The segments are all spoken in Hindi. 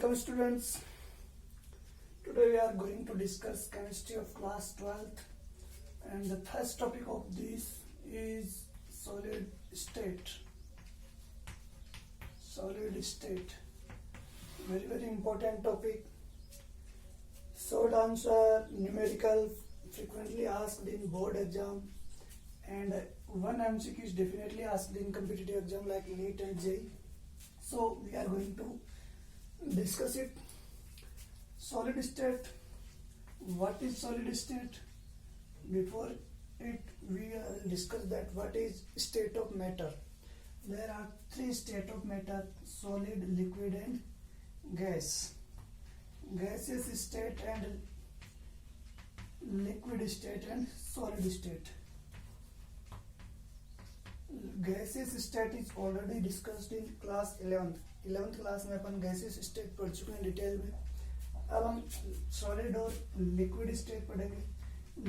Welcome students. Today we are going to discuss chemistry of class 12th and the first topic of this is solid state. Solid state. Very important topic. Short answer, numerical, frequently asked in board exam, and one MCQ is definitely asked in competitive exam like NEET and JEE. So we are going to discuss it. Solid state. What is solid state? Before it, we will discuss that what is state of matter. There are three states of matter: solid, liquid, and gas. Gaseous state and liquid state and solid state. Gaseous state is already discussed in class 11th class में अपन गैसेस स्टेट पढ़ चुके हैं डिटेल में. अब हम सॉलिड और लिक्विड स्टेट पढ़ेंगे.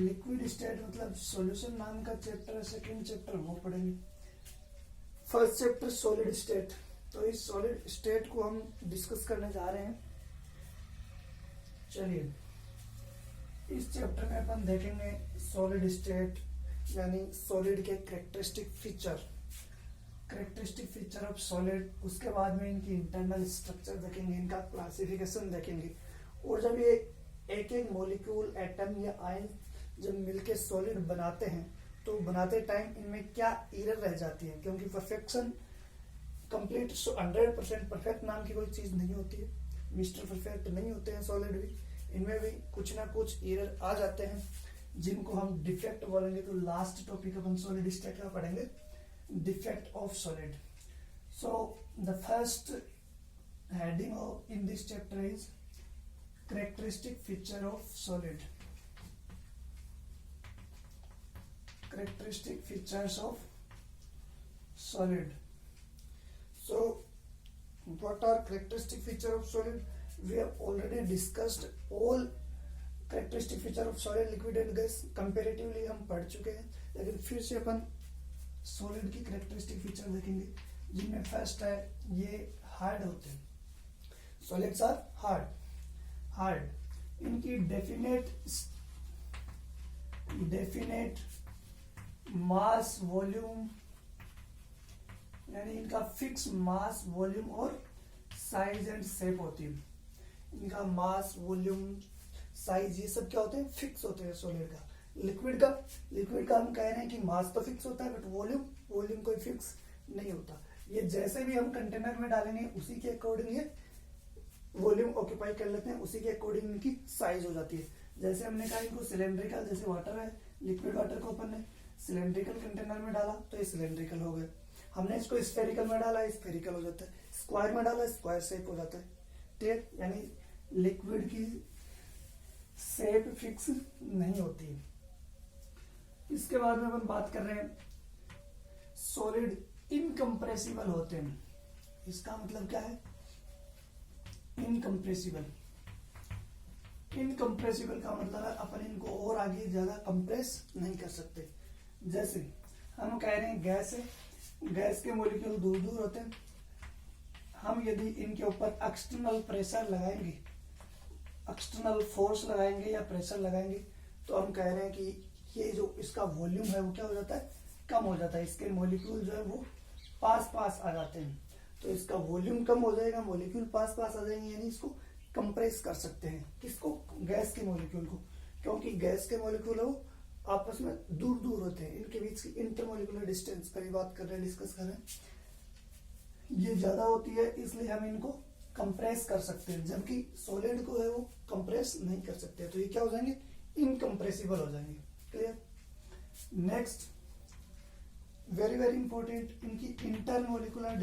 लिक्विड स्टेट मतलब सॉल्यूशन नाम का चैप्टर, सेकंड चैप्टर वो पढ़ेंगे. First chapter solid state. तो इस सॉलिड स्टेट को हम डिस्कस करने जा रहे हैं. चलिए, इस चैप्टर में अपन देखेंगे सॉलिड स्टेट यानी सॉलिड के कैरेक्टरिस्टिक फीचर ऑफ सॉलिड. उसके बाद में इनकी इंटरनल स्ट्रक्चर देखेंगे, इनका क्लासिफिकेशन देखेंगे. और जब ये एक एक मॉलिक्यूल, एटम या आयन जब मिलके सॉलिड बनाते हैं तो बनाते टाइम इनमें क्या एरर रह जाती है, क्योंकि परफेक्शन कंप्लीट 100% परफेक्ट नाम की कोई चीज नहीं होती है. मिस्टर परफेक्ट नहीं होते हैं सॉलिड भी. इनमें भी कुछ ना कुछ एरर आ जाते हैं जिनको हम डिफेक्ट बोलेंगे. तो लास्ट टॉपिक अपन सॉलिड स्टेट का पढ़ेंगे, defect of solid. So the first heading of in this chapter is characteristic feature of solid. Characteristic features of solid. So what are characteristic feature of solid? We have already discussed all characteristic feature of solid, liquid and gas. Comparatively हम पढ़ चुके हैं, लेकिन फिर से अपन solid की characteristic feature देखेंगे, जिनमें फर्स्ट है ये हार्ड होते हैं. Solids are hard. इनकी डेफिनेट मास वॉल्यूम यानी इनका फिक्स मास वॉल्यूम और साइज एंड शेप होती है. इनका मास वॉल्यूम साइज ये सब क्या होते हैं, फिक्स होते हैं सॉलिड का. लिक्विड का हम कह रहे हैं कि मास तो फिक्स होता है बट वॉल्यूम कोई फिक्स नहीं होता. ये जैसे भी हम कंटेनर में डालेंगे उसी के अकॉर्डिंग ये वॉल्यूम ऑक्यूपाई कर लेते हैं, उसी के अकॉर्डिंग इनकी साइज हो जाती है. जैसे हमने कहा इनको सिलेंड्रिकल, जैसे वाटर है, लिक्विड वाटर को अपन ने सिलेंड्रिकल कंटेनर में डाला तो ये सिलेंड्रिकल हो गए. हमने इसको स्फेरिकल में डाला, स्फेरिकल हो जाता है. स्क्वायर में डाला, स्क्वायर शेप हो जाता है. ठीक, यानी लिक्विड की शेप फिक्स नहीं होती. इसके बाद में अपन बात कर रहे हैं सॉलिड इनकम्प्रेसिबल होते हैं. इसका मतलब क्या है, इनकम्प्रेसिबल का मतलब है अपन इनको और आगे ज्यादा कंप्रेस नहीं कर सकते. जैसे हम कह रहे हैं गैस है, गैस के मॉलिक्यूल दूर होते हैं. हम यदि इनके ऊपर एक्सटर्नल प्रेशर लगाएंगे, एक्सटर्नल फोर्स लगाएंगे या प्रेशर लगाएंगे तो हम कह रहे हैं कि ये जो इसका वॉल्यूम है वो क्या हो जाता है, कम हो जाता है. इसके मॉलिक्यूल जो है वो पास आ जाते हैं. तो इसका वॉल्यूम कम हो जाएगा, मॉलिक्यूल पास आ जाएंगे, यानी इसको कंप्रेस कर सकते हैं. किसको, गैस के मॉलिक्यूल को, क्योंकि गैस के मॉलिक्यूल है वो आपस में दूर होते हैं. इनके बीच की इंटरमॉलिक्यूलर डिस्टेंस पर बात कर रहे हैं, डिस्कस कर रहे हैं, ये ज्यादा होती है, इसलिए हम इनको कंप्रेस कर सकते हैं. जबकि सॉलिड को है वो कंप्रेस नहीं कर सकते. तो ये क्या हो जाएंगे, इनकम्प्रेसिबल हो जाएंगे. क्लियर. नेक्स्ट वेरी इंपॉर्टेंट, इनकी intermolecular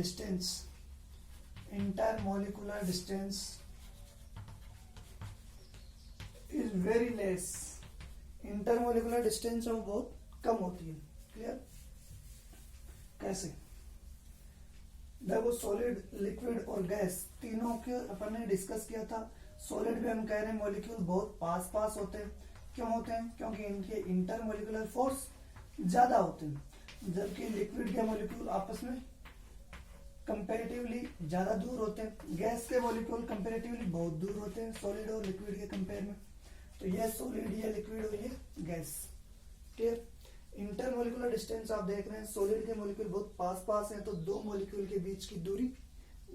distance is very less. Intermolecular distance है वो बहुत कम होती है. क्लियर. कैसे, देखो सॉलिड, लिक्विड और गैस तीनों के अपन ने डिस्कस किया था. सॉलिड में हम कह रहे हैं मॉलिक्यूल बहुत पास होते हैं. क्यों होते हैं, क्योंकि इनके इंटरमॉलिक्यूलर फोर्स ज्यादा होते हैं. जबकि लिक्विड के मॉलिक्यूल आपस में कंपैरेटिवली ज्यादा दूर होते हैं, गैस के मॉलिक्यूल कंपैरेटिवली बहुत दूर होते हैं सॉलिड और लिक्विड के कंपेयर में। तो ये सॉलिड, ये लिक्विड और ये गैस। क्लियर। इंटरमोलिकुलर डिस्टेंस आप देख रहे हैं, सॉलिड के मॉलिक्यूल बहुत पास पास हैं, तो दो मॉलिक्यूल के बीच की दूरी,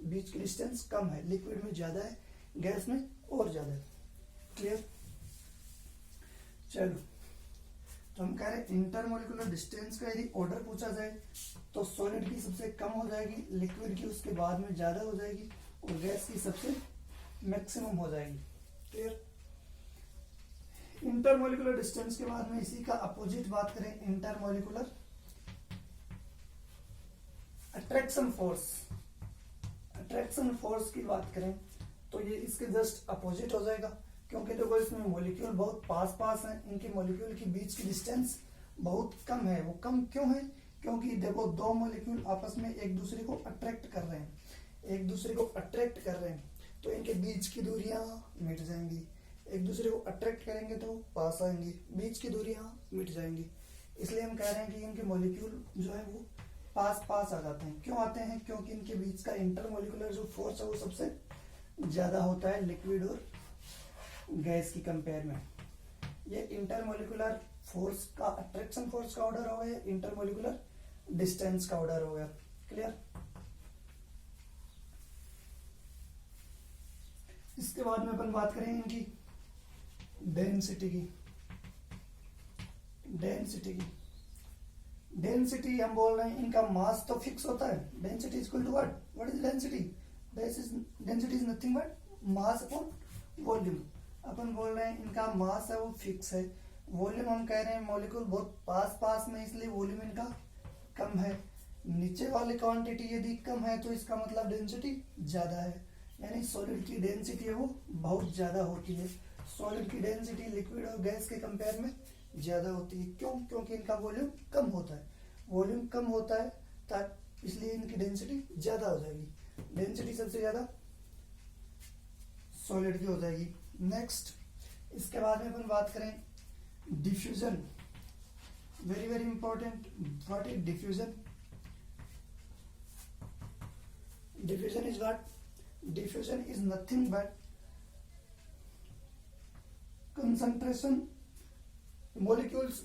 बीच की डिस्टेंस कम है, लिक्विड में ज्यादा है, गैस में और ज्यादा है। क्लियर। चलो, तो हम कह रहे हैं इंटरमोलिकुलर डिस्टेंस का यदि ऑर्डर पूछा जाए तो सॉलिड की सबसे कम हो जाएगी, लिक्विड की उसके बाद में ज्यादा हो जाएगी, और गैस की सबसे मैक्सिमम हो जाएगी। क्लियर। इंटरमोलिकुलर डिस्टेंस के बाद में इसी का अपोजिट बात करें, intermolecular attraction force. Attraction force की बात करें तो ये इसके जस्ट अपोजिट हो जाएगा, क्योंकि देखो इसमें मॉलिक्यूल बहुत पास पास हैं, इनके मॉलिक्यूल के बीच की डिस्टेंस बहुत कम है। वो कम क्यों है? क्योंकि देखो दो मॉलिक्यूल आपस में एक दूसरे को अट्रैक्ट कर रहे हैं, एक दूसरे को अट्रैक्ट कर रहे हैं, तो इनके बीच की दूरियां मिट जाएंगी। एक दूसरे को अट्रैक्ट करेंगे तो पास आएंगे, बीच की दूरियां मिट जाएंगी। इसलिए हम कह रहे हैं कि इनके मॉलिक्यूल जो है वो पास पास आ जाते हैं। क्यों आते हैं? क्योंकि इनके बीच का इंटरमोलिकुलर जो फोर्स है वो सबसे ज्यादा होता है लिक्विड और गैस की कंपेयर में। ये इंटरमोलिकुलर फोर्स का, अट्रैक्शन फोर्स का ऑर्डर हो गया, इंटरमोलिकुलर डिस्टेंस का ऑर्डर हो गया। क्लियर। इसके बाद में अपन बात करें इनकी डेंसिटी की। डेंसिटी हम बोल रहे हैं, इनका मास तो फिक्स होता है। Density is equal to what is density? Density is nothing but mass upon volume. अपन बोल रहे हैं इनका मास है वो फिक्स है, वॉल्यूम हम कह रहे हैं मॉलिक्यूल बहुत पास पास में, इसलिए वॉल्यूम इनका कम है। नीचे वाली क्वांटिटी यदि कम है तो इसका मतलब डेंसिटी ज्यादा है, यानी सॉलिड की डेंसिटी है वो बहुत ज्यादा होती है। सॉलिड की डेंसिटी लिक्विड और गैस के कंपेयर में ज्यादा होती है। क्यों? क्योंकि इनका वॉल्यूम कम होता है। वॉल्यूम कम होता है इसलिए इनकी डेंसिटी ज्यादा हो जाएगी। डेंसिटी सबसे ज्यादा सॉलिड की हो जाएगी। नेक्स्ट, इसके बाद में अपन बात करें diffusion. Very very important. What is diffusion? Diffusion is what? Diffusion is nothing but concentration, molecules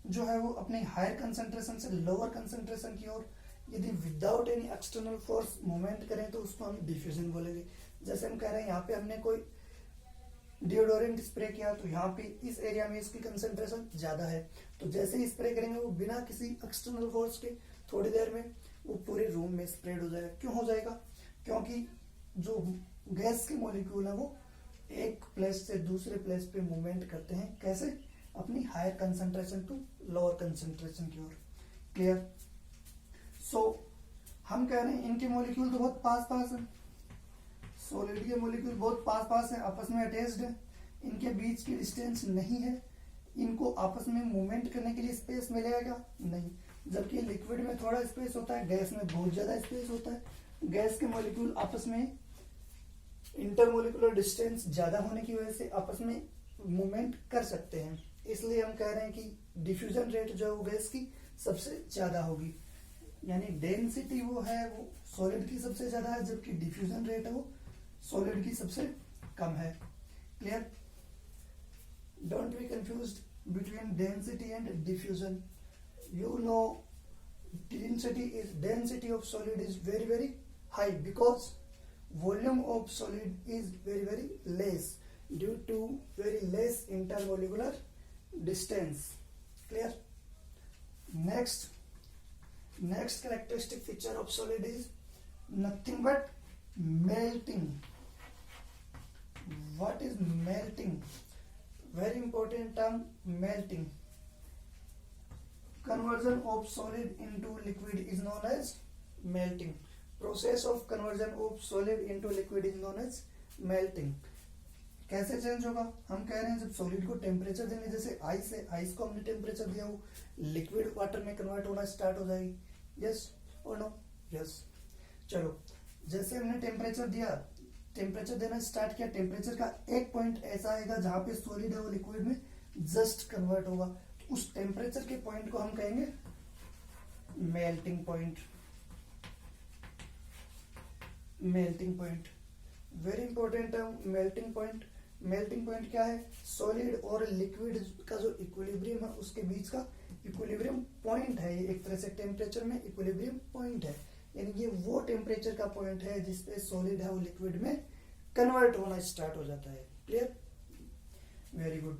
जो है वो अपने हायर कंसंट्रेशन से लोअर कंसंट्रेशन की ओर यदि without any external force movement करें तो उसको हम डिफ्यूजन बोलेंगे। जैसे हम कह रहे हैं यहाँ पे हमने कोई डिओडोरेंट स्प्रे किया तो यहाँ पे इस एरिया में इसकी कंसंट्रेशन ज्यादा है, तो जैसे ही स्प्रे करेंगे वो बिना किसी एक्सटर्नल फोर्स के थोड़ी देर में वो पूरे रूम में स्प्रेड हो जाएगा। क्यों हो जाएगा? क्योंकि जो गैस के मॉलिक्यूल है वो एक प्लेस से दूसरे प्लेस पे मूवमेंट करते हैं। कैसे? अपनी higher concentration to lower concentration की ओर। क्लियर। सो हम कह रहे हैं इनके मॉलिक्यूल तो बहुत पास पास है, सॉलिड के मॉलिक्यूल बहुत पास पास है, आपस में अटैच्ड है, इनके बीच की डिस्टेंस नहीं है, इनको आपस में मूवमेंट करने के लिए स्पेस मिलेगा नहीं। जबकि लिक्विड में थोड़ा स्पेस होता है, गैस में बहुत ज्यादा स्पेस होता है। गैस के मॉलिक्यूल आपस में इंटरमोलिकुलर डिस्टेंस ज्यादा होने की वजह से आपस में मूवमेंट कर सकते हैं। इसलिए हम कह रहे हैं कि डिफ्यूजन रेट जो है वो गैस की सबसे ज्यादा होगी, यानी डेंसिटी वो है वो सॉलिड की सबसे ज्यादा है, जबकि डिफ्यूजन रेट है वो सॉलिड की सबसे कम है। Clear. Don't be confused between density and diffusion. You know density of solid is very very high because volume of solid is very very less due to very less intermolecular distance. Clear. Next characteristic feature of solid is nothing but melting. What is melting? Very important term, melting. Conversion of solid into liquid is known as melting. Process of conversion of solid into liquid is known as melting. कैसे चेंज होगा? हम कह रहे हैं जब सॉलिड को टेम्परेचर देंगे, जैसे आइस है, आइस को हमने टेम्परेचर दिया, वो लिक्विड वाटर में कन्वर्ट होना स्टार्ट हो जाएगी। यस और नो? यस। चलो, जैसे हमने टेम्परेचर दिया, टेम्परेचर देना स्टार्ट किया, टेम्परेचर का एक पॉइंट ऐसा आएगा जहां पे सॉलिड है वो लिक्विड में जस्ट कन्वर्ट होगा। उस टेम्परेचर के पॉइंट को हम कहेंगे melting point. Melting point, very important है मेल्टिंग पॉइंट। मेल्टिंग पॉइंट क्या है? सॉलिड और लिक्विड का जो इक्विलिब्रियम है उसके बीच का इक्विलिब्रियम पॉइंट है। ये एक तरह से टेम्परेचर में इक्विलिब्रियम पॉइंट है, यानी ये वो टेम्परेचर का पॉइंट है जिसपे सॉलिड है वो लिक्विड में कन्वर्ट होना स्टार्ट हो जाता है। Clear? Very good.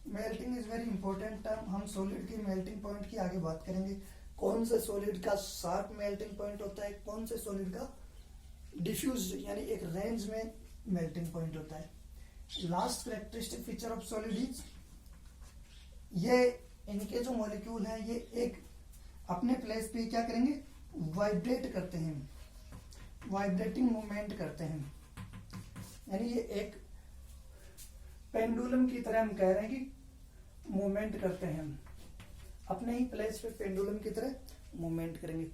Melting is very important term. हम सॉलिड की मेल्टिंग पॉइंट की आगे बात करेंगे। कौन से सॉलिड का शार्प मेल्टिंग पॉइंट होता है, कौन से सॉलिड का डिफ्यूज यानी एक रेंज में मेल्टिंग पॉइंट होता है। Last characteristic feature of solid is, ये इनके जो मॉलिक्यूल हैं ये एक अपने प्लेस पे क्या करेंगे? वाइब्रेट करते हैं, वाइब्रेटिंग मूवमेंट करते हैं, यानी ये एक पेंडुलम की तरह हम कह रहे हैं कि मूवमेंट करते हैं, हम अपने ही प्लेस पे पेंडुलम की तरह मूवमेंट करेंगे।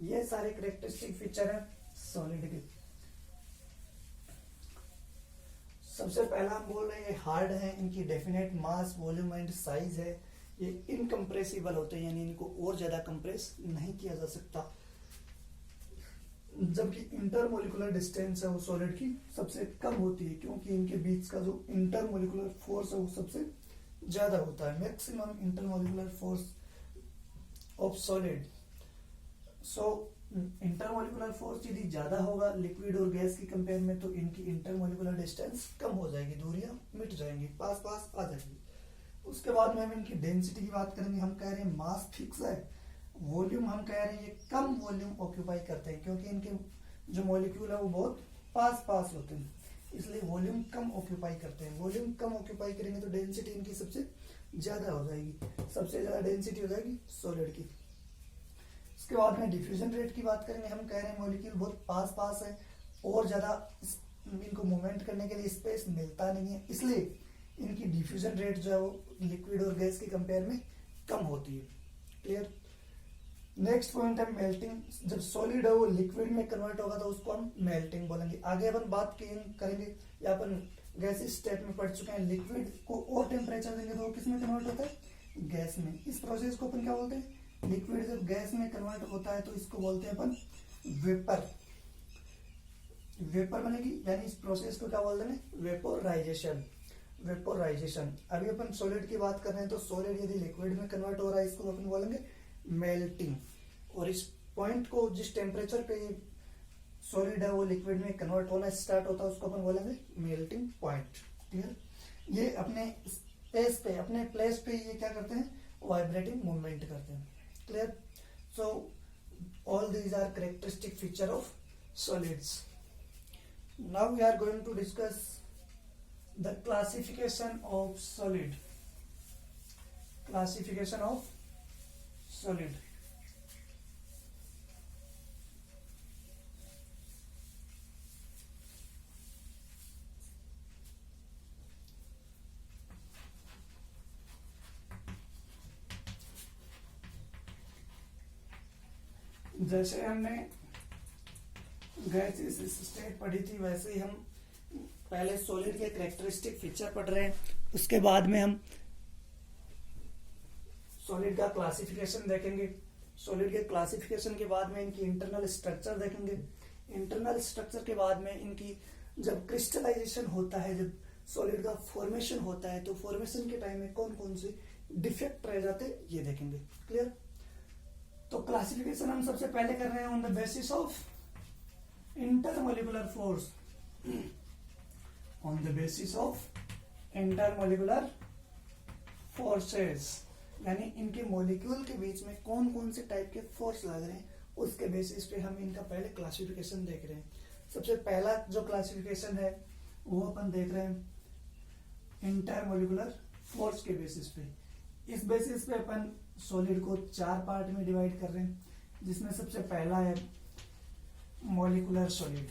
ये सारे कैरेक्टरिस्टिक फीचर हैं सॉलिड के। सबसे पहला हम बोल रहे हैं ये हार्ड है, इनकी definite mass, volume and size है। ये इनकम्प्रेसिबल होते हैं, यानी इनको और ज्यादा कंप्रेस नहीं किया जा सकता। जबकि इंटरमोलिकुलर डिस्टेंस है वो सॉलिड की सबसे कम होती है, क्योंकि इनके बीच का जो इंटरमोलिकुलर फोर्स है वो सबसे ज्यादा होता है। Maximum intermolecular force of solid. So intermolecular force यदि ज्यादा होगा लिक्विड और गैस की कंपेयर में, तो इनकी इंटरमोलिकुलर डिस्टेंस कम हो जाएगी, दूरियां मिट जाएंगी, पास पास आ जाएगी। उसके बाद में हम इनकी डेंसिटी की बात करेंगे। हम कह रहे हैं मास फिक्स है, वॉल्यूम हम कह रहे हैं ये कम वॉल्यूम ऑक्यूपाई करते हैं, क्योंकि इनके जो मॉलिक्यूल है वो बहुत पास पास होते हैं, इसलिए वॉल्यूम कम ऑक्यूपाई करते हैं। वॉल्यूम कम ऑक्यूपाई करेंगे तो डेंसिटी इनकी सबसे ज्यादा हो जाएगी, सबसे ज्यादा डेंसिटी हो जाएगी सॉलिड की। इसके बाद में डिफ्यूजन रेट की बात करेंगे। हम कह रहे हैं मॉलिक्यूल बहुत पास पास है और ज्यादा इनको मूवमेंट करने के लिए स्पेस मिलता नहीं है, इसलिए इनकी डिफ्यूजन रेट जो है वो लिक्विड और गैस की कंपेयर में कम होती है। क्लियर? नेक्स्ट पॉइंट है मेल्टिंग। जब सॉलिड है वो लिक्विड में कन्वर्ट होगा तो उसको हम मेल्टिंग बोलेंगे। आगे अपन बात करेंगे या अपन गैसेस स्टेट में पढ़ चुके हैं, लिक्विड को और टेम्परेचर देंगे तो वो किस में कन्वर्ट होता है? गैस में। इस प्रोसेस को अपन क्या बोलते हैं? लिक्विड जब गैस में कन्वर्ट होता है तो इसको बोलते हैं अपन वेपर। वेपर बनेगी, यानी इस प्रोसेस को क्या बोलते हैं? वेपोराइजेशन। वेपोराइजेशन। अभी अपन सॉलिड की बात कर रहे हैं, तो सॉलिड यदि लिक्विड में कन्वर्ट हो रहा है इसको अपन बोलेंगे मेल्टिंग। और इस पॉइंट को, जिस टेम्परेचर पे सॉलिड है वो लिक्विड में कन्वर्ट होना स्टार्ट होता है, उसको अपन बोलेंगे मेल्टिंग पॉइंट। क्लियर? ये अपने स्पेस पे, अपने प्लेस पे ये क्या करते हैं? वाइब्रेटिंग मूवमेंट करते हैं। Clear? So all these are characteristic feature of solids. Now we are going to discuss the classification of solid. Classification of solid. जैसे हमने गैसेस स्टेट पढ़ी थी, वैसे ही हम पहले सॉलिड के कैरेक्टरिस्टिक फीचर पढ़ रहे हैं, उसके बाद में हम सॉलिड का क्लासिफिकेशन देखेंगे। सॉलिड के क्लासिफिकेशन के बाद में इनकी इंटरनल स्ट्रक्चर देखेंगे। इंटरनल स्ट्रक्चर के बाद में इनकी जब क्रिस्टलाइजेशन होता है, जब सॉलिड का फॉर्मेशन होता है, तो फॉर्मेशन के टाइम में कौन कौन से डिफेक्ट रह जाते ये देखेंगे। क्लियर? तो क्लासिफिकेशन हम सबसे पहले कर रहे हैं on the basis of intermolecular force. On the basis of intermolecular forces, यानी इनके मॉलिक्यूल के बीच में कौन कौन से टाइप के फोर्स लग रहे हैं, उसके बेसिस पे हम इनका पहले क्लासिफिकेशन देख रहे हैं। सबसे पहला जो क्लासिफिकेशन है वो अपन देख रहे हैं इंटरमोलिकुलर फोर्स के बेसिस पे। इस बेसिस पे अपन सॉलिड को 4 पार्ट में डिवाइड कर रहे हैं, जिसमें सबसे पहला है मॉलिक्यूलर सॉलिड।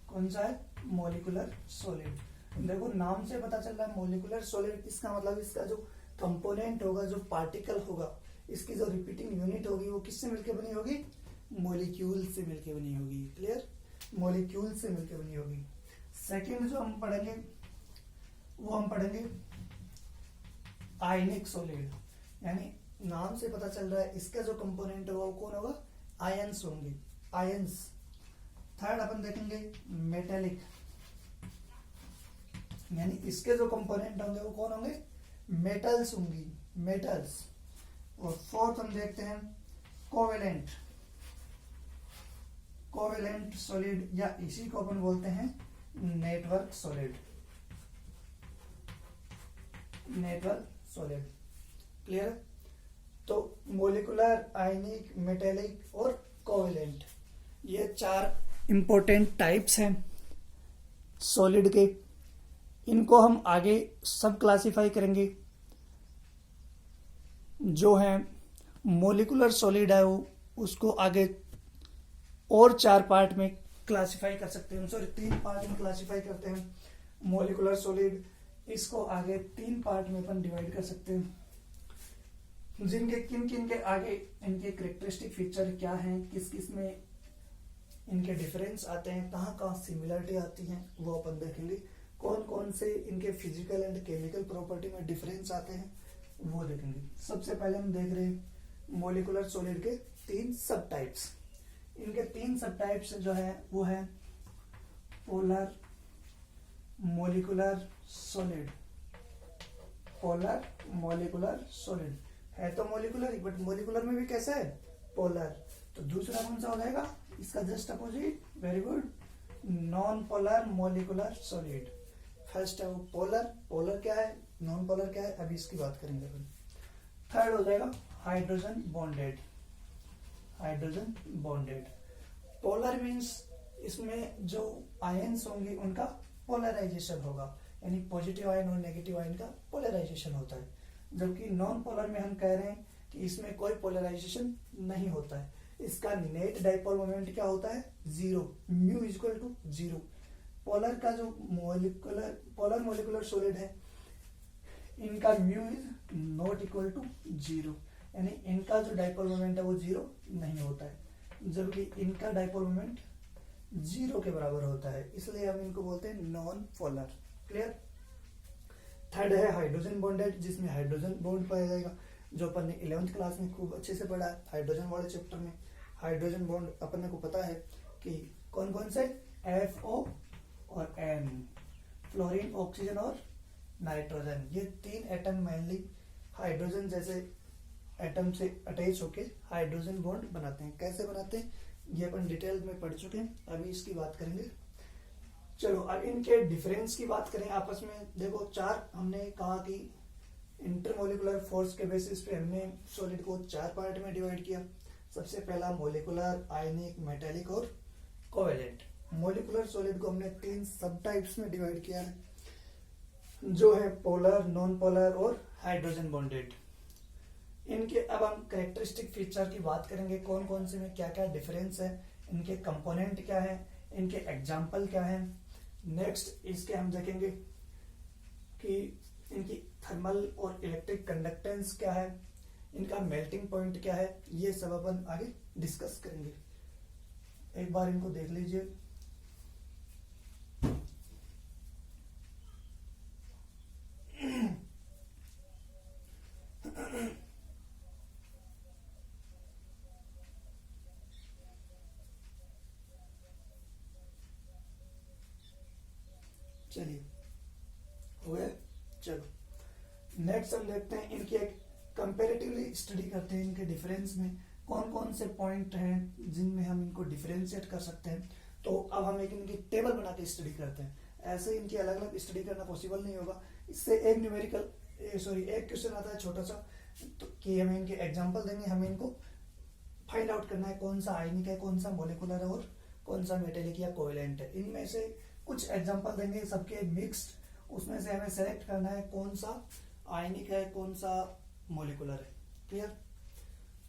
कौन सा है? Molecular solid. देखो नाम से पता चल रहा है मॉलिक्यूलर सॉलिड, इसका मतलब इसका जो कंपोनेंट होगा, जो पार्टिकल होगा, इसकी जो रिपीटिंग यूनिट होगी वो किससे मिलकर बनी होगी? मॉलिक्यूल से मिलकर बनी होगी। क्लियर? मॉलिक्यूल से मिलकर बनी होगी। सेकेंड जो हम पढ़ेंगे वो हम पढ़ेंगे आयनिक सॉलिड, यानी नाम से पता चल रहा है इसका जो कंपोनेंट होगा वो कौन होगा? आयंस होंगे, आयंस। थर्ड अपन देखेंगे मेटेलिक, यानी इसके जो कंपोनेंट होंगे वो कौन होंगे, मेटल्स होंगी, मेटल्स। और फोर्थ हम देखते हैं कोवेलेंट, कोवेलेंट सॉलिड, या इसी को अपन बोलते हैं network solid, network solid. Clear? तो मोलिकुलर, आयनिक, मेटेलिक और कोवेलेंट, ये 4 इंपॉर्टेंट टाइप्स हैं सॉलिड के। इनको हम आगे सब क्लासिफाई करेंगे। जो है मोलिकुलर सॉलिड है वो उसको आगे और 4 पार्ट में क्लासिफाई कर सकते हैं, सॉरी 3 पार्ट में क्लासिफाई करते हैं मोलिकुलर सॉलिड। इसको आगे 3 पार्ट में अपन डिवाइड कर सकते हैं, जिनके किन किन के आगे इनके कैरेक्टरिस्टिक फीचर क्या हैं, किस किस में इनके डिफरेंस आते हैं, कहाँ कहाँ सिमिलरिटी आती हैं, वो अपन देखेंगे। कौन कौन से इनके फिजिकल एंड केमिकल प्रॉपर्टी में डिफरेंस आते हैं वो देखेंगे। सबसे पहले हम देख रहे हैं मोलिकुलर सॉलिड के 3 सब टाइप्स। इनके 3 सब टाइप्स जो है वो है polar molecular solid, polar molecular solid है तो मोलिकुलर, बट मोलिकुलर में भी कैसा है, पोलर। तो दूसरा कौन सा हो जाएगा इसका just opposite, very good, non polar molecular solid. First है वो पोलर, पोलर क्या है, नॉन पोलर क्या है, अभी इसकी बात करेंगे अपन। थर्ड हो जाएगा hydrogen bonded, hydrogen bonded. Polar means इसमें जो आयंस होंगे उनका पोलराइजेशन होगा, यानी पॉजिटिव आयन और नेगेटिव आयन का पोलराइजेशन होता है। जबकि नॉन पोलर में हम कह रहे हैं कि इसमें कोई पोलराइजेशन नहीं होता है। इसका नेट डाइपोल मोमेंट क्या होता है, 0, म्यू इक्वल टू 0। पोलर का जो पोलर मोलिकुलर सॉलिड है इनका mu is not equal to 0, यानी इनका जो डाइपोल मोमेंट है वो 0 नहीं होता है, जबकि इनका डाइपोल मोमेंट 0 के बराबर होता है, इसलिए हम इनको बोलते हैं नॉन पोलर। क्लियर? थर्ड है हाइड्रोजन बॉन्डेड, जिसमें हाइड्रोजन बॉन्ड पाया जाएगा, जो अपन ने 11th क्लास में खूब अच्छे से पढ़ा है हाइड्रोजन वाले चैप्टर में। हाइड्रोजन बॉन्ड अपन को पता है कि कौन कौन से, FO और N, फ्लोरीन, ऑक्सीजन और नाइट्रोजन, ये 3 एटम मेनली हाइड्रोजन जैसे एटम से अटैच होके हाइड्रोजन बॉन्ड बनाते हैं। कैसे बनाते हैं ये अपन डिटेल में पढ़ चुके हैं, अभी इसकी बात करेंगे। चलो अब इनके डिफरेंस की बात करें आपस में। देखो 4 हमने कहा कि इंटरमोलिकुलर फोर्स के बेसिस पे हमने सॉलिड को 4 पार्ट में डिवाइड किया। सबसे पहला मोलिकुलर, आयनिक, मेटेलिक और कोवेलेंट। मोलिकुलर सॉलिड को हमने 3 सब टाइप्स में डिवाइड किया है, जो है पोलर, नॉन पोलर और हाइड्रोजन बॉन्डेड। इनके अब हम कैरेक्टरिस्टिक फीचर की बात करेंगे, कौन कौन से में क्या क्या डिफरेंस है, इनके कंपोनेंट क्या है, इनके एग्जाम्पल क्या है। नेक्स्ट इसके हम देखेंगे कि इनकी थर्मल और इलेक्ट्रिक कंडक्टेंस क्या है, इनका मेल्टिंग पॉइंट क्या है, ये सब अपन आगे डिस्कस करेंगे। एक बार इनको देख लीजिए। चलिए हो गया। चलो नेक्स्ट हम देखते हैं इनकी एक कंपैरेटिवली स्टडी करते हैं, इनके डिफरेंस में कौन कौन से पॉइंट हैं जिनमें हम इनको डिफरेंशिएट कर सकते हैं। तो अब हम एक इनकी टेबल बना के स्टडी करते हैं, ऐसे इनकी अलग अलग स्टडी करना पॉसिबल नहीं होगा। इससे एक न्यूमेरिकल एक क्वेश्चन आता है छोटा सा, तो कि हमें इनके एग्जांपल देंगे, हमें इनको फाइंड आउट करना है कौन सा आयनिक है, कौन सा मोलिकुलर है और कौन सा मेटेलिक या कोवेलेंट है। इनमें से कुछ एग्जांपल देंगे सबके मिक्स्ड, उसमें से हमें सेलेक्ट करना है कौन सा आयनिक है, कौन सा मोलिकुलर है। क्लियर?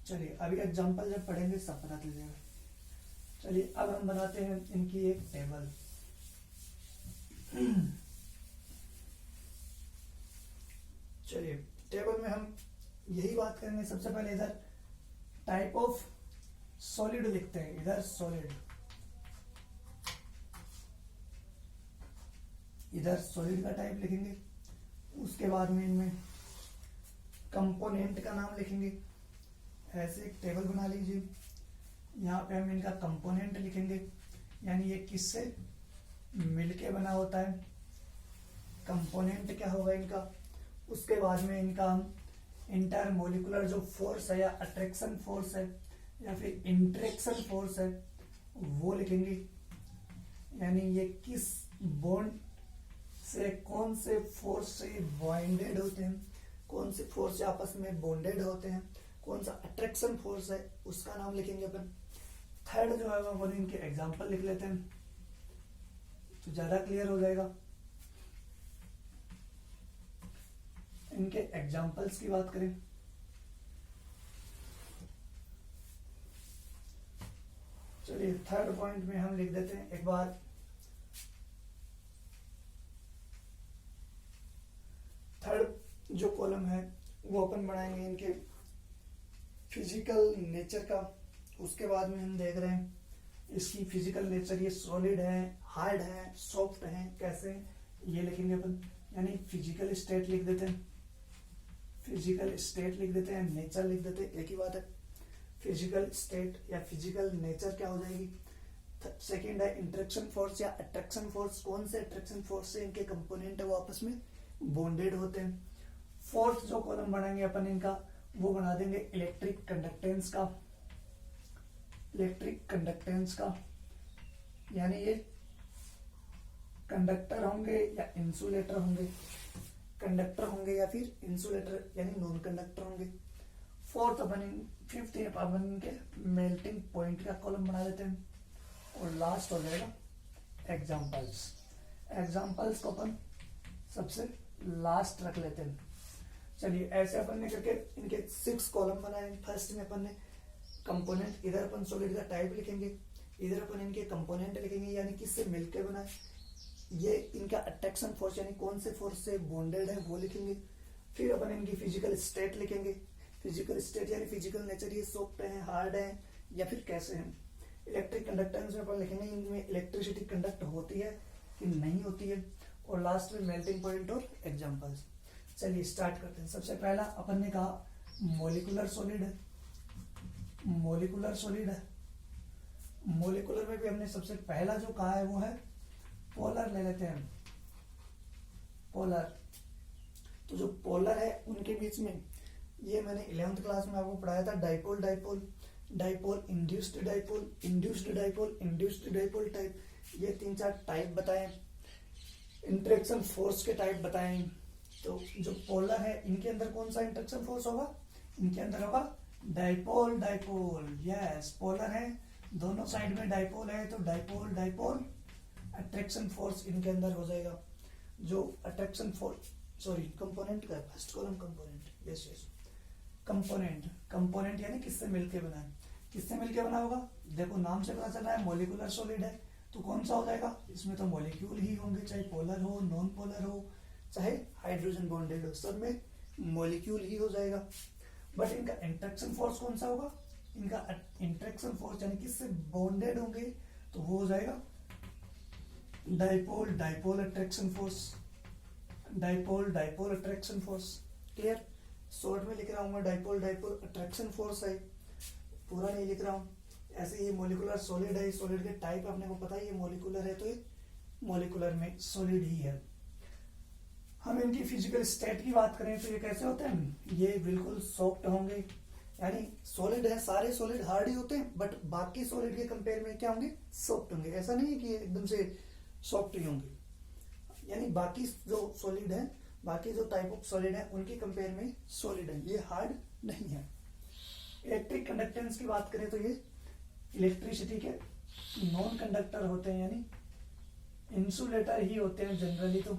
चलिए अभी एग्जांपल जब पढ़ेंगे सब पता चलेगा। चलिए अब हम बनाते हैं इनकी एक टेबल। चलिए टेबल में हम यही बात करेंगे। सबसे पहले इधर टाइप ऑफ सॉलिड लिखते हैं, इधर सॉलिड, इधर सॉलिड का टाइप लिखेंगे। उसके बाद में इनमें कंपोनेंट का नाम लिखेंगे। ऐसे एक टेबल बना लीजिए, यहाँ पे हम इनका कंपोनेंट लिखेंगे, यानी ये किससे मिलके बना होता है, कंपोनेंट क्या होगा इनका। उसके बाद में इनका हम इंटर मोलिकुलर जो फोर्स है या अट्रैक्शन फोर्स है या फिर इंटरेक्शन फोर्स है वो लिखेंगे, यानी ये किस बॉन्ड से कौन से फोर्स से बॉन्डेड होते हैं, कौन से फोर्स से आपस में बॉन्डेड होते हैं, कौन सा अट्रैक्शन फोर्स है उसका नाम लिखेंगे अपन। थर्ड जो है वो इनके एग्जांपल लिख लेते हैं तो ज्यादा क्लियर हो जाएगा। इनके एग्जांपल्स की बात करें चलिए थर्ड पॉइंट में हम लिख देते हैं एक बार। थर्ड जो कॉलम है वो अपन बनाएंगे इनके फिजिकल नेचर का। उसके बाद में हम देख रहे हैं इसकी फिजिकल नेचर, ये सॉलिड है, हार्ड है, सॉफ्ट है, कैसे ये लिखेंगे अपन। यानी फिजिकल स्टेट लिख देते हैं, फिजिकल स्टेट लिख देते हैं, नेचर लिख देते हैं, एक ही बात है। फिजिकल स्टेट या फिजिकल नेचर क्या हो जाएगी। सेकेंड है इंटरेक्शन फोर्स या अट्रैक्शन फोर्स, कौन से अट्रैक्शन फोर्स से इनके कंपोनेंट है वो आपस में बॉन्डेड होते हैं। फोर्थ जो कॉलम बनाएंगे अपन इनका वो बना देंगे इलेक्ट्रिक कंडक्टेंस का, इलेक्ट्रिक कंडक्टेंस का, यानी ये कंडक्टर होंगे या इंसुलेटर होंगे, कंडक्टर होंगे या फिर इंसुलेटर यानी नॉन कंडक्टर होंगे। फोर्थ अपन फिफ्थ अपन के मेल्टिंग पॉइंट का कॉलम बना देते हैं और लास्ट हो जाएगा एग्जांपल्स। एग्जांपल्स को अपन सबसे लास्ट रख लेते हैं। चलिए ऐसे अपन ने करके इनके 6 कॉलम बनाए। फर्स्ट में अपन ने कंपोनेंट, इधर अपन सॉलिड का टाइप लिखेंगे, इधर अपन इनके कंपोनेंट लिखेंगे यानी किससे मिलकर बनाए। ये इनका अट्रैक्शन फोर्स यानी कौन से फोर्स से बॉन्डेड है वो लिखेंगे। फिर अपन इनकी फिजिकल स्टेट लिखेंगे, फिजिकल स्टेट यानी फिजिकल नेचर, ये सॉफ्ट है, हार्ड है या फिर कैसे हैं। इलेक्ट्रिक कंडक्टेंस में अपन लिखेंगे इनमें इलेक्ट्रिसिटी कंडक्ट होती है कि नहीं होती है। और लास्ट में मेल्टिंग पॉइंट और एग्जांपल्स। चलिए स्टार्ट करते हैं। सबसे पहला अपन ने कहा मोलिकुलर सॉलिड है, मोलिकुलर सॉलिड है। मोलिकुलर में भी हमने सबसे पहला जो कहा है वो है पोलर ले लेते हैं, पोलर। तो जो पोलर है उनके बीच में ये मैंने 11th क्लास में आपको पढ़ाया था dipole dipole, dipole induced dipole, induced dipole, induced dipole type, ये 3-4 टाइप बताए। इंटरेक्शन फोर्स के टाइप बताए। तो जो पोलर है इनके अंदर कौन सा इंटरेक्शन फोर्स होगा, इनके अंदर होगा डाइपोल डाइपोल। यस पोलर है, दोनों साइड में डाइपोल है तो डाइपोल डाइपोल। अट्रैक्शन फोर्स इनके अंदर हो जाएगा। जो अट्रैक्शन फोर्स सॉरी कंपोनेंट का first column component, yes yes component, component यानी किससे मिलके बना है, किससे मिलके बना होगा। देखो नाम से पता चल रहा है मोलिकुलर सॉलिड है तो कौन सा हो जाएगा, इसमें तो मॉलिक्यूल ही होंगे, चाहे पोलर हो, नॉन पोलर हो, चाहे हाइड्रोजन बॉन्डेड हो, सब में मॉलिक्यूल ही हो जाएगा। बट इनका इंटरेक्शन फोर्स कौन सा होगा, इनका इंटरेक्शन फोर्स यानी किससे बॉन्डेड होंगे तो वो हो जाएगा dipole dipole attraction force, dipole dipole attraction force. Clear, short में लिख रहा हूं मैं डाइपोल डाइपोल अट्रैक्शन फोर्स है, पूरा नहीं लिख रहा हूं। ऐसे ये मोलिकुलर सॉलिड है, सॉलिड के टाइप अपने को पता है, ये मोलिकुलर है तो ये मोलिकुलर में सॉलिड ही है। हम इनकी फिजिकल स्टेट की बात करें तो ये कैसे होते हैं, ये बिल्कुल सॉफ्ट होंगे, यानी सॉलिड है, सारे सॉलिड हार्ड ही होते हैं बट बाकी सॉलिड के कंपेयर में क्या होंगे, सॉफ्ट होंगे। ऐसा नहीं है कि एकदम से सॉफ्ट ही होंगे, यानी बाकी जो सॉलिड है, बाकी जो टाइप ऑफ सॉलिड है उनके कंपेयर में सॉलिड है, ये हार्ड नहीं है। इलेक्ट्रिक कंडक्टेंस की बात करें तो ये इलेक्ट्रिसिटी के नॉन कंडक्टर होते हैं, यानी इंसुलेटर ही होते हैं जनरली तो।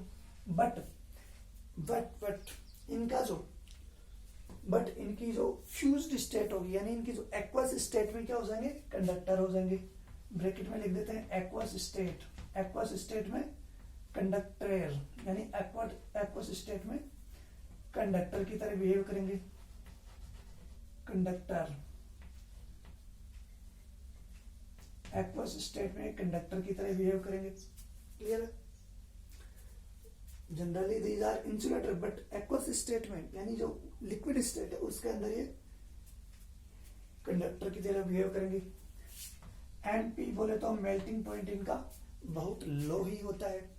बट इनकी जो फ्यूज्ड स्टेट होगी, यानी इनकी जो एक्वस स्टेट में क्या हो जाएंगे, कंडक्टर हो जाएंगे। ब्रैकेट में लिख देते हैं एक्वस स्टेट, एक्वस स्टेट में कंडक्टर, यानी एक्वस स्टेट में कंडक्टर की तरह बिहेव करेंगे, कंडक्टर एक्वस स्टेट में कंडक्टर की तरह बिहेव करेंगे। Clear, generally these are insulator but aqueous state में यानी जो लिक्विड स्टेट है उसके अंदर ये कंडक्टर की तरह बिहेव करेंगे। एंड पी बोले तो मेल्टिंग पॉइंट इनका बहुत लो ही होता है।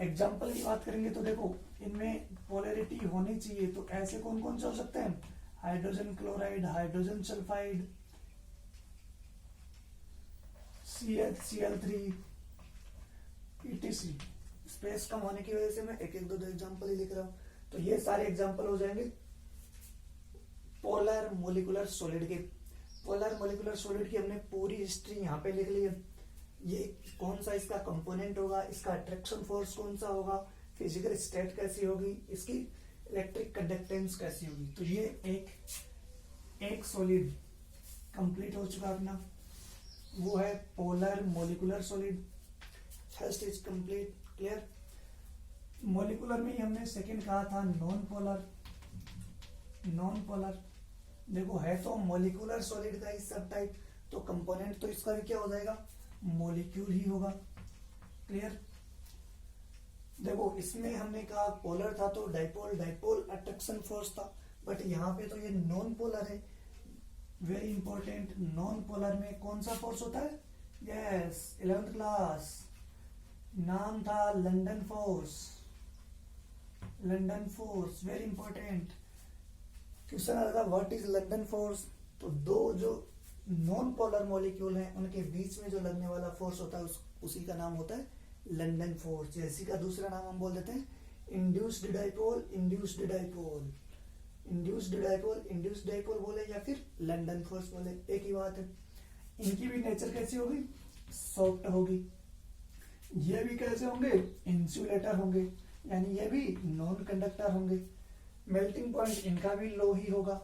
एग्जाम्पल की बात करेंगे तो देखो इनमें पोलैरिटी होनी चाहिए, तो ऐसे कौन कौन से हो सकते हैं, hydrogen chloride, hydrogen sulphide, CH, Cl3, etc। Space कम होने की वजह से मैं एक एक दो एग्जाम्पल ही लिख रहा हूं। तो ये सारे एग्जाम्पल हो जाएंगे पोलर मोलिकुलर सॉलिड के। पोलर मोलिकुलर सॉलिड की हमने पूरी हिस्ट्री यहाँ पे लिख ली है। ये कौन सा इसका कंपोनेंट होगा, इसका अट्रैक्शन फोर्स कौन सा होगा, फिजिकल स्टेट कैसी होगी, इसकी इलेक्ट्रिक कंडक्टेंस कैसी होगी। तो ये एक सॉलिड कंप्लीट हो चुका अपना, वो है polar molecular solid. First is complete, clear. Molecular में ही हमने सेकंड कहा था नॉन पोलर। नॉन पोलर देखो है तो मोलिकुलर सॉलिड का ही सब टाइप, तो कंपोनेंट तो इसका भी क्या हो जाएगा, मोलिक्यूल ही होगा, क्लियर। देखो इसमें हमने कहा पोलर था तो डाइपोल, डाइपोल अट्रैक्शन फोर्स था, बट यहाँ पे तो ये नॉन पोलर है। वेरी इंपॉर्टेंट, नॉन पोलर में कौन सा फोर्स होता है, यस 11th क्लास, नाम था London force. London force very important, question आएगा व्हाट इज लंदन फोर्स। तो दो जो नॉन पोलर मॉलिक्यूल हैं उनके बीच में जो लगने वाला फोर्स होता है उसी का नाम होता है लंदन फोर्स। जैसी का दूसरा नाम हम बोल देते हैं induced dipole, induced dipole, induced dipole, induced dipole बोले या फिर लंदन फोर्स बोले, एक ही बात है। इनकी भी नेचर कैसी होगी, सॉफ्ट होगी। ये भी कैसे होंगे, इंसुलेटर होंगे, यानी ये भी नॉन कंडक्टर होंगे। मेल्टिंग पॉइंट इनका भी लो ही होगा।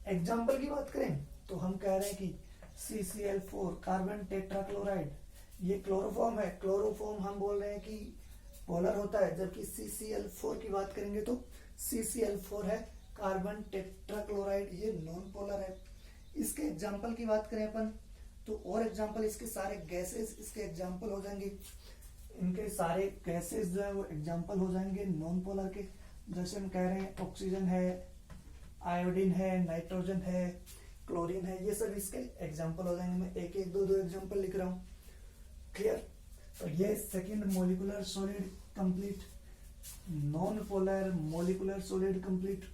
एग्जाम्पल की बात करें तो हम कह रहे हैं कि CCl4 कार्बन टेट्राक्लोराइड, ये क्लोरोफॉर्म है। क्लोरोफॉर्म हम बोल रहे हैं कि पोलर होता है, जबकि CCl4 की बात करेंगे तो CCl4 है कार्बन टेट्राक्लोराइड, ये नॉन पोलर है। इसके एग्जाम्पल की बात करें अपन तो और एग्जाम्पल इसके सारे गैसेस इसके एग्जाम्पल हो जाएंगे। इनके सारे गैसेस जो है वो एग्जाम्पल हो जाएंगे नॉन पोलर के। जैसे हम कह रहे हैं ऑक्सीजन है, आयोडीन है, नाइट्रोजन है, क्लोरीन है, ये सब इसके एग्जाम्पल हो जाएंगे। मैं एक एक दो एग्जाम्पल लिख रहा हूँ, क्लियर। तो ये second molecular solid complete, non polar molecular solid complete.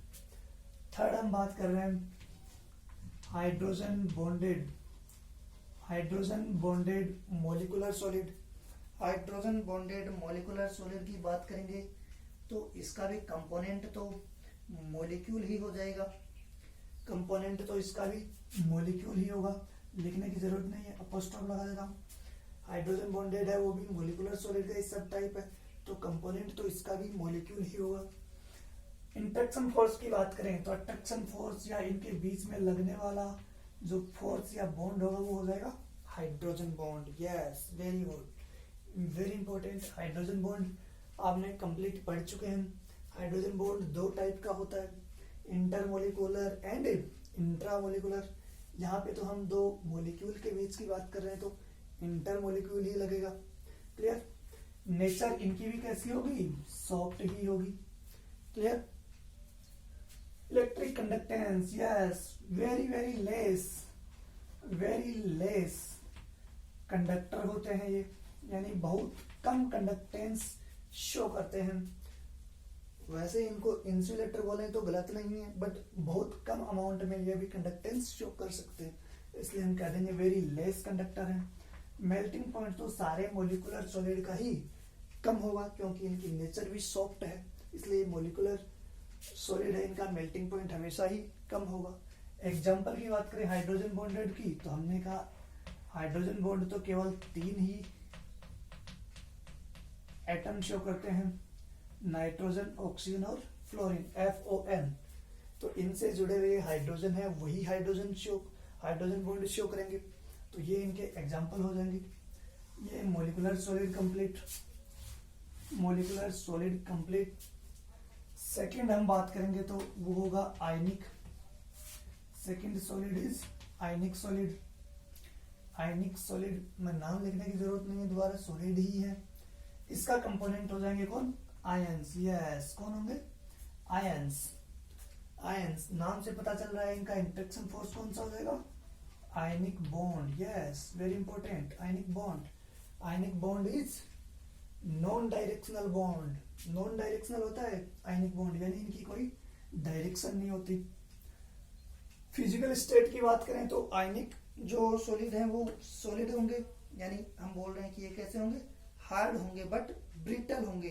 Third हम बात कर रहे हैं hydrogen bonded, hydrogen bonded molecular solid. Hydrogen bonded molecular solid की बात करेंगे तो इसका भी कंपोनेंट तो मोलिक्यूल ही हो जाएगा। कंपोनेंट तो इसका भी मोलिक्यूल ही होगा, लिखने की जरूरत नहीं है, अपोस्ट्रोफ लगा देता हूँ। हाइड्रोजन बॉन्डेड है, वो भी मोलिकुलर सॉलिड का सब टाइप है, तो कंपोनेंट तो इसका भी मोलिक्यूल ही होगा। इंट्रैक्शन फोर्स की बात करें तो अट्रैक्शन फोर्स या इनके बीच में लगने वाला जो फोर्स या बॉन्ड होगा वो हो जाएगा hydrogen bond. Yes, very good, very important. Hydrogen bond आपने कंप्लीट पढ़ चुके हैं। हाइड्रोजन बॉन्ड दो टाइप का होता है, इंटरमोलिकुलर एंड इंट्रामोलिकुलर। यहाँ पे तो हम दो मोलिक्यूल के बीच की बात कर रहे हैं तो इंटरमोलिक्यूल ही लगेगा, क्लियर। नेचर इनकी भी कैसी होगी, सॉफ्ट ही होगी, clear. Electric conductance, yes, very very less conductor होते हैं ये, यानी बहुत कम कंडक्टेंस शो करते हैं। वैसे इनको इंसुलेटर बोले तो गलत नहीं है, बट बहुत कम अमाउंट में ये भी कंडक्टेंस शो कर सकते हैं, इसलिए हम कह देंगे वेरी लेस कंडक्टर है। मेल्टिंग पॉइंट तो सारे मोलिकुलर सॉलिड का ही कम होगा, क्योंकि इनकी नेचर भी सॉफ्ट है, इसलिए मोलिकुलर सॉलिड है, इनका मेल्टिंग पॉइंट हमेशा ही कम होगा। एग्जाम्पल की बात करें हाइड्रोजन बॉन्डेड की तो हमने कहा हाइड्रोजन बॉन्ड तो केवल 3 ही एटम शो करते हैं, नाइट्रोजन, ऑक्सीजन और फ्लोरीन, FON। तो इनसे जुड़े हुए हाइड्रोजन है वही हाइड्रोजन बॉन्ड शो करेंगे, तो ये इनके एग्जाम्पल हो जाएंगे। ये molecular solid complete, molecular solid complete. Second हम बात करेंगे तो वो होगा ionic. Second solid is ionic solid. Ionic solid में नाम लिखने की जरूरत नहीं है, दोबारा सॉलिड ही है। इसका कंपोनेंट हो जाएंगे कौन, आयंस। यस, कौन होंगे, आयंस। आयंस नाम से पता चल रहा है इनका इंट्रैक्शन फोर्स कौन सा हो जाएगा, ionic bond, yes very important, ionic bond. Ionic bond is non directional bond, non directional होता है आयनिक बॉन्ड, यानी इनकी कोई डायरेक्शन नहीं होती। फिजिकल स्टेट की बात करें तो आयनिक जो सॉलिड है वो सॉलिड होंगे, यानी हम बोल रहे हैं कि ये कैसे होंगे, हार्ड होंगे बट ब्रिटल होंगे।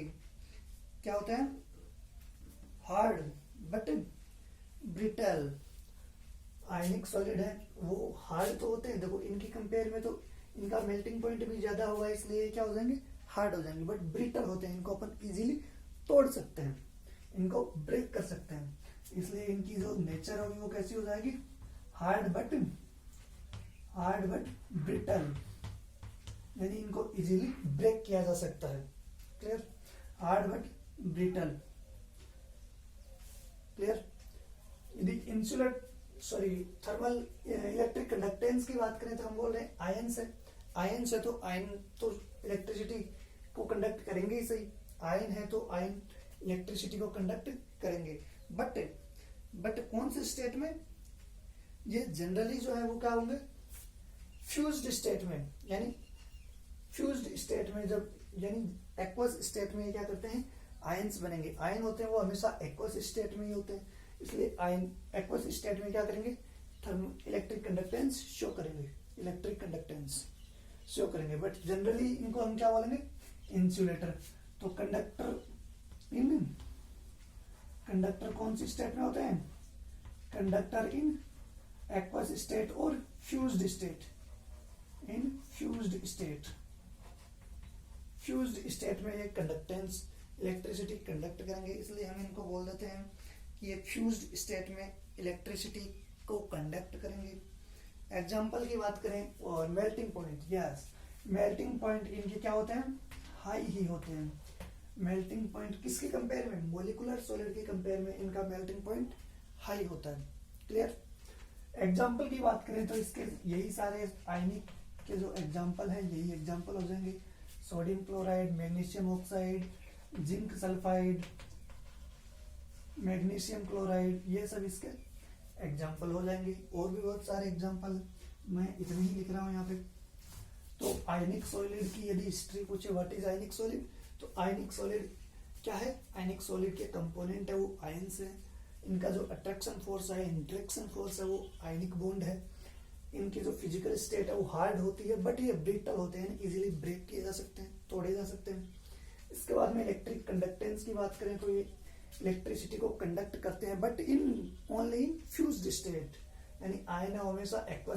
क्या होता है, hard but brittle. Ionic solid है वो हार्ड तो होते हैं, देखो इनकी कंपेयर में तो इनका मेल्टिंग पॉइंट भी ज्यादा होगा, इसलिए क्या हो जाएंगे, हार्ड हो जाएंगे, बट ब्रिटल होते हैं, इनको अपन इजीली तोड़ सकते हैं, इनको ब्रेक कर सकते हैं, इसलिए इनकी जो नेचर होगी वो कैसी हो जाएगी, हार्ड बट ब्रिटल, यानी इनको इजीली ब्रेक किया जा सकता है। Clear, hard but brittle, clear. यदि इंसुलेट थर्मल इलेक्ट्रिक कंडक्टेंस की बात करें तो हम बोल रहे हैं आयन से, आयन से तो आयन तो इलेक्ट्रिसिटी को कंडक्ट करेंगे ही सही, आयन है तो आयन इलेक्ट्रिसिटी को कंडक्ट करेंगे, बट कौन से स्टेट में, ये जनरली जो है वो क्या होंगे, फ्यूज्ड स्टेट में, यानी फ्यूज्ड स्टेट में, जब यानी एक्वस स्टेट में क्या करते हैं, आयंस बनेंगे। आयन होते हैं वो हमेशा एक्वस स्टेट में ही होते हैं, इसलिए आयन एक्वस स्टेट में क्या करेंगे, इलेक्ट्रिक कंडक्टेंस शो करेंगे, इलेक्ट्रिक कंडक्टेंस शो करेंगे, बट जनरली इनको हम क्या बोलेंगे, इंसुलेटर। तो कंडक्टर कौन सी स्टेट में होते हैं, कंडक्टर इन एक्वस स्टेट और फ्यूज्ड स्टेट, इन फ्यूज्ड स्टेट में ये कंडक्टेंस इलेक्ट्रिसिटी कंडक्ट करेंगे, इसलिए हम इनको बोल देते हैं कि ये फ्यूज्ड स्टेट में इलेक्ट्रिसिटी को कंडक्ट करेंगे। एग्जाम्पल की बात करें और melting point, yes melting point इनके क्या होते हैं, हाई ही होते हैं। मेल्टिंग पॉइंट किसके कंपेयर में, मोलिकुलर सॉलिड के कंपेयर में इनका मेल्टिंग पॉइंट हाई होता है। क्लियर, एग्जाम्पल की बात करें तो इसके यही सारे आयनिक के जो एग्जाम्पल है यही एग्जाम्पल हो जाएंगे, sodium chloride, magnesium oxide, zinc sulphide, magnesium chloride, ये सब इसके एग्जाम्पल हो जाएंगे। और भी बहुत सारे एग्जाम्पल, मैं इतने ही लिख रहा हूँ यहाँ पे। तो आयनिक सॉलिड की यदि हिस्ट्री पूछे व्हाट इज आयनिक सॉलिड, तो आयनिक सॉलिड क्या है, आयनिक सॉलिड के कंपोनेंट है वो आयंस है, इनका जो अट्रैक्शन फोर्स है, इंट्रैक्शन फोर्स है वो आयनिक बॉन्ड है, इनकी जो फिजिकल स्टेट है वो हार्ड होती है बट ये ब्रिटल होते हैं, इजीली ब्रेक किए जा सकते हैं, तोड़े जा सकते हैं। इसके बाद में इलेक्ट्रिक कंडक्टेंस की बात करें तो ये इलेक्ट्रिसिटी को कंडक्ट करते हैं but in only in fused state, यानी आयन है हमेशा एक्वस